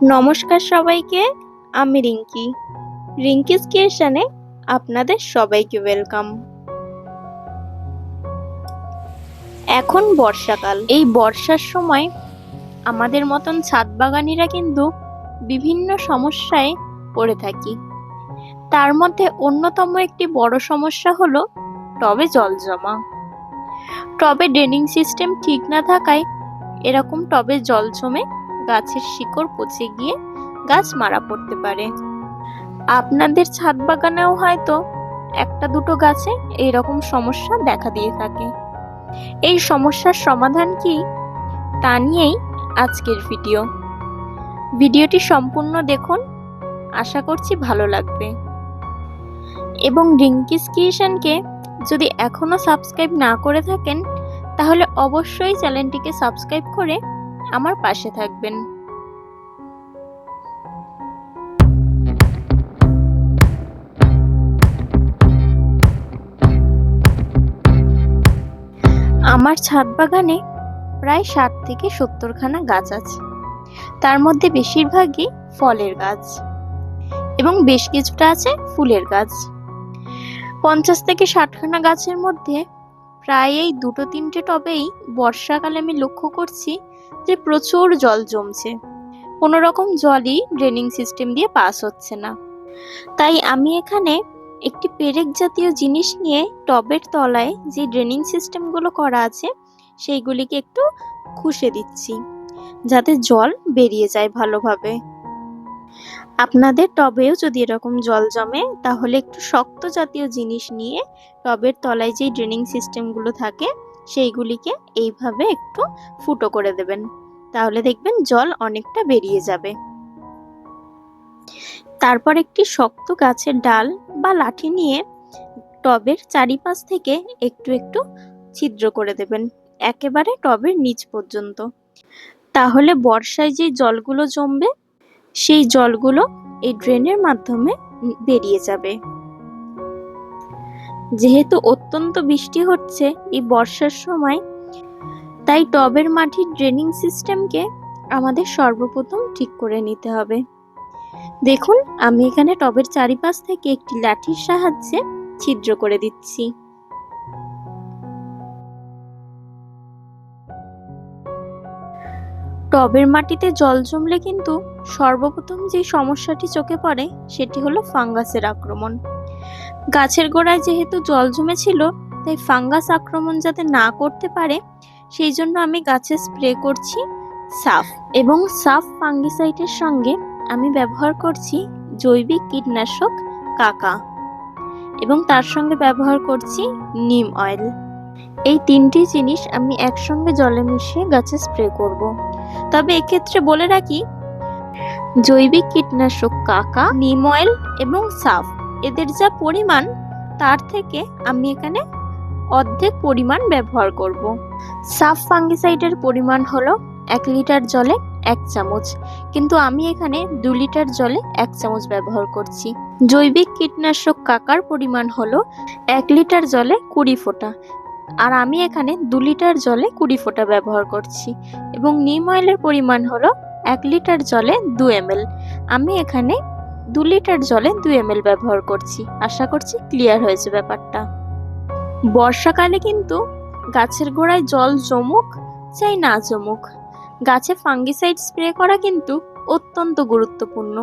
নমস্কার সবাইকে, আমি রিঙ্কিস ক্রিয়েশনে আপনাদের সবাইকে ওয়েলকাম। এখন বর্ষাকাল। এই বর্ষার সময় আমাদের মতন ছাদ বাগানিরা কিন্তু বিভিন্ন সমস্যায় পড়ে থাকি। তার মধ্যে অন্যতম একটি বড় সমস্যা হলো টবে জল জমা। টবে ড্রেনিং সিস্টেম ঠিক না থাকায় এরকম টবে জল জমে গাছের শিকড় পচে গিয়ে গাছ মারা পড়তে পারে। আপনাদের ছাদ বাগানেও হয়তো একটা দুটো গাছে এইরকম সমস্যা দেখা দিয়ে থাকে। এই সমস্যার সমাধান কি তা নিয়েই আজকের ভিডিওটি সম্পূর্ণ দেখুন, আশা করছি ভালো লাগবে। এবং রিঙ্কিস ক্রিয়েশনকে যদি এখনো সাবস্ক্রাইব না করে থাকেন তাহলে অবশ্যই চ্যানেলটিকে সাবস্ক্রাইব করে আমার পাশে থাকবেন। আমার ছাদ বাগানে প্রায় 60 থেকে 70 খানা গাছ আছে। তার মধ্যে বেশিরভাগই ফলের গাছ এবং বেশ কিছুটা আছে ফুলের গাছ। 50 থেকে 60 খানা গাছের মধ্যে প্রায় এই 2-3টে টবেই বর্ষাকালে আমি লক্ষ্য করছি যে প্রচুর জল জমছে। কোনো রকম জলই ড্রেনিং সিস্টেম দিয়ে পাস হচ্ছে না। তাই আমি এখানে একটি পেরেক জাতীয় জিনিস নিয়ে টবের তলায় যে ড্রেনিং সিস্টেমগুলো করা আছে সেইগুলিকে একটু খুশে দিচ্ছি যাতে জল বেরিয়ে যায় ভালোভাবে। আপনাদের টবেও যদি এরকম জল জমে তাহলে একটু শক্ত জাতীয় জিনিস নিয়ে টবের তলায় যে ড্রেনিং সিস্টেমগুলো থাকে সেইগুলিকে এইভাবে একটু ফুটো করে দেবেন, তাহলে দেখবেন জল অনেকটা বেরিয়ে যাবে। তারপর একটি শক্ত গাছের ডাল বা লাঠি নিয়ে টবের চারিপাশ থেকে একটু একটু ছিদ্র করে দেবেন, একেবারে টবের নিচ পর্যন্ত। তাহলে বর্ষায় যে জলগুলো জমবে সেই জলগুলো এই ড্রেনের মাধ্যমে বেরিয়ে যাবে। যেহেতু অত্যন্ত বৃষ্টি হচ্ছে এই বর্ষার সময়, তাই টবের মাটির ড্রেনিং সিস্টেমকে আমাদের সর্বপ্রথম ঠিক করে নিতে হবে। দেখুন, আমি এখানে টবের চারিপাশ থেকে একটি লাঠির সাহায্যে ছিদ্র করে দিচ্ছি। টবের মাটিতে জল জমলে কিন্তু সর্বপ্রথম যে সমস্যাটি চোখে পড়ে সেটি হলো ফাঙ্গাসের আক্রমণ। গাছের গোড়ায় যেহেতু জল জমেছিল তাই ফাঙ্গাস আক্রমণ যাতে না করতে পারে সেই জন্য আমি গাছে স্প্রে করছি সাফ, এবং সাফ ফাঙ্গিসাইডের সঙ্গে আমি ব্যবহার করছি জৈবিক কীটনাশক কাকা, এবং তার সঙ্গে ব্যবহার করছি নিম অয়েল। এই 3টি জিনিস আমি একসঙ্গে জলে মিশিয়ে গাছে স্প্রে করব। তবে এক্ষেত্রে বলে রাখি, জৈবিক কীটনাশক কাকা, নিম অয়েল এবং সাফ এদের যা পরিমাণ তার থেকে আমি এখানে অর্ধেক পরিমাণ ব্যবহার করব। সাফ ফাঙ্গিসাইডের পরিমাণ হলো 1 লিটার জলে 1 চামচ, কিন্তু আমি এখানে 2 লিটার জলে 1 চামচ ব্যবহার করছি। জৈবিক কীটনাশক কাকার পরিমাণ হলো 1 লিটার জলে 20 ফোঁটা, আর আমি এখানে 2 লিটার জলে 20 ফোঁটা ব্যবহার করছি। এবং নিম অয়েলের পরিমাণ হলো 1 লিটার জলে 2 ml, আমি এখানে 2 লিটার জলে 2 ml ব্যবহার করছি। আশা করছি ক্লিয়ার হয়েছে ব্যাপারটা। বর্ষাকালে কিন্তু গাছের গোড়ায় জল জমুক চাই না জমুক, গাছে ফাঙ্গিসাইড স্প্রে করা কিন্তু অত্যন্ত গুরুত্বপূর্ণ,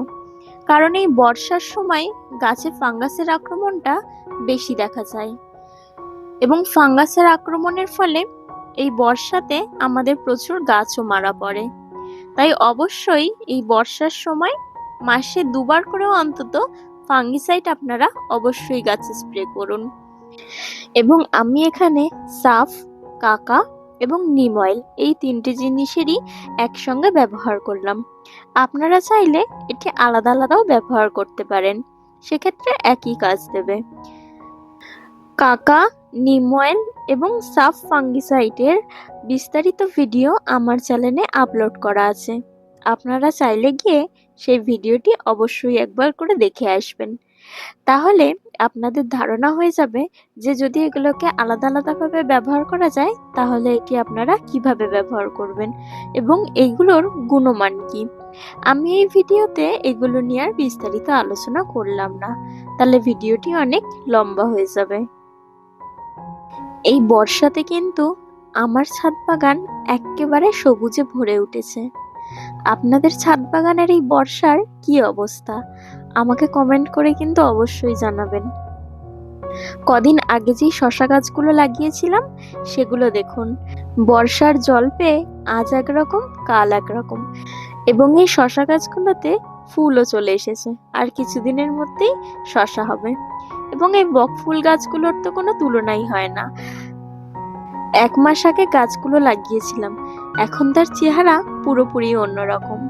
কারণ এই বর্ষার সময় গাছে ফাঙ্গাসের আক্রমণটা বেশি দেখা যায়, এবং ফাঙ্গাসের আক্রমণের ফলে এই বর্ষাতে আমাদের প্রচুর গাছও মারা পড়ে। তাই অবশ্যই এই বর্ষার সময় মাসে 2 বার করেও অন্তত ফাঙ্গিসাইড আপনারা অবশ্যই গাছে স্প্রে করুন। এবং আমি এখানে সাফ, কাকা এবং নিম অয়েল এই 3টে জিনিসেরই একসঙ্গে ব্যবহার করলাম। আপনারা চাইলে এটি আলাদা আলাদাও ব্যবহার করতে পারেন, সেক্ষেত্রে একই কাজ দেবে। কাকা, নিম অয়েল এবং সাফ ফাঙ্গিসাইডের বিস্তারিত ভিডিও আমার চ্যানেলে আপলোড করা আছে, আপনারা চাইলে গিয়ে সেই ভিডিওটি অবশ্যই একবার করে দেখে আসবেন। তাহলে আপনাদের ধারণা হয়ে যাবে যে যদি এগুলোকে আলাদা আলাদাভাবে ব্যবহার করা যায় তাহলে এটি আপনারা কিভাবে ব্যবহার করবেন এবং এইগুলোর গুণমান কি। আমি এই ভিডিওতে এগুলো নিয়ে আর বিস্তারিত আলোচনা করলাম না, তাহলে ভিডিওটি অনেক লম্বা হয়ে যাবে। এই বর্ষাতে কিন্তু আমার ছাদ বাগান একেবারে সবুজে ভরে উঠেছে। আপনাদের ছাদ বাগানের এই বর্ষার কি অবস্থা আমাকে কমেন্ট করে কিন্তু অবশ্যই জানাবেন। কদিন আগে যেই শসা গাছগুলো লাগিয়েছিলাম সেগুলো দেখুন, বর্ষার জল পেয়ে আজ একরকম কাল একরকম, এবং এই শসা গাছগুলোতে ফুলও চলে এসেছে। আর কিছুদিনের মধ্যেই শসা হবে, এবং এই বকফুল গাছগুলোর তো কোনো তুলনাই হয় না। 1 মাস আগে গাছগুলো লাগিয়েছিলাম, এখন তার চেহারা পুরোপুরি অন্যরকম।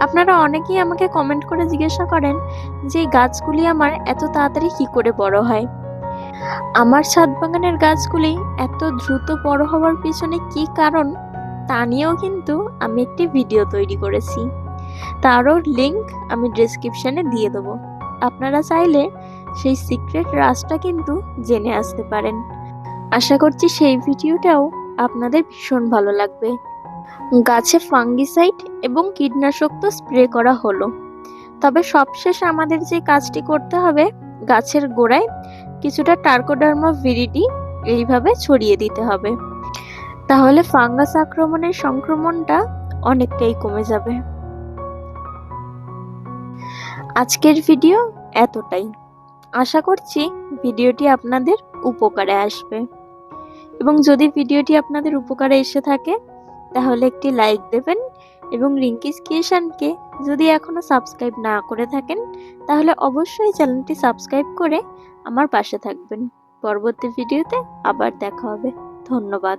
আপনারা অনেকেই আমাকে কমেন্ট করে জিজ্ঞাসা করেন যে এই গাছগুলি আমার এত তাড়াতাড়ি কি করে বড় হয়। আমার ছাদ বাগানের গাছগুলি এত দ্রুত বড় হওয়ার পিছনে কি কারণ তা নিয়েও কিন্তু আমি একটি ভিডিও তৈরি করেছি, তারও লিংক আমি ডেসক্রিপশনে দিয়ে দেবো। আপনারা চাইলে সেই সিক্রেট রাজটা কিন্তু জেনে আসতে পারেন। আশা করছি সেই ভিডিওটাও আপনাদের ভীষণ ভালো লাগবে। গাছে ফাঙ্গিসাইড এবং কীটনাশক তো স্প্রে করা হলো, তবে সবশেষ আমাদের যে কাজটি করতে হবে, গাছের গোড়ায় কিছুটা টার্কোডার্মা ভিরিডি এইভাবে ছড়িয়ে দিতে হবে, তাহলে ফাঙ্গাস আক্রমণের সংক্রমণটা অনেকটাই কমে যাবে। আজকের ভিডিও এতটাই। আশা করছি ভিডিওটি আপনাদের উপকারে আসবে, এবং যদি ভিডিওটি আপনাদের উপকারে এসে থাকে তাহলে একটি লাইক দেবেন, এবং রিঙ্কিস ক্রিয়েশনকে যদি এখনো সাবস্ক্রাইব না করে থাকেন তাহলে অবশ্যই চ্যানেলটি সাবস্ক্রাইব করে আমার পাশে থাকবেন। পরবর্তী ভিডিওতে আবার দেখা হবে। ধন্যবাদ।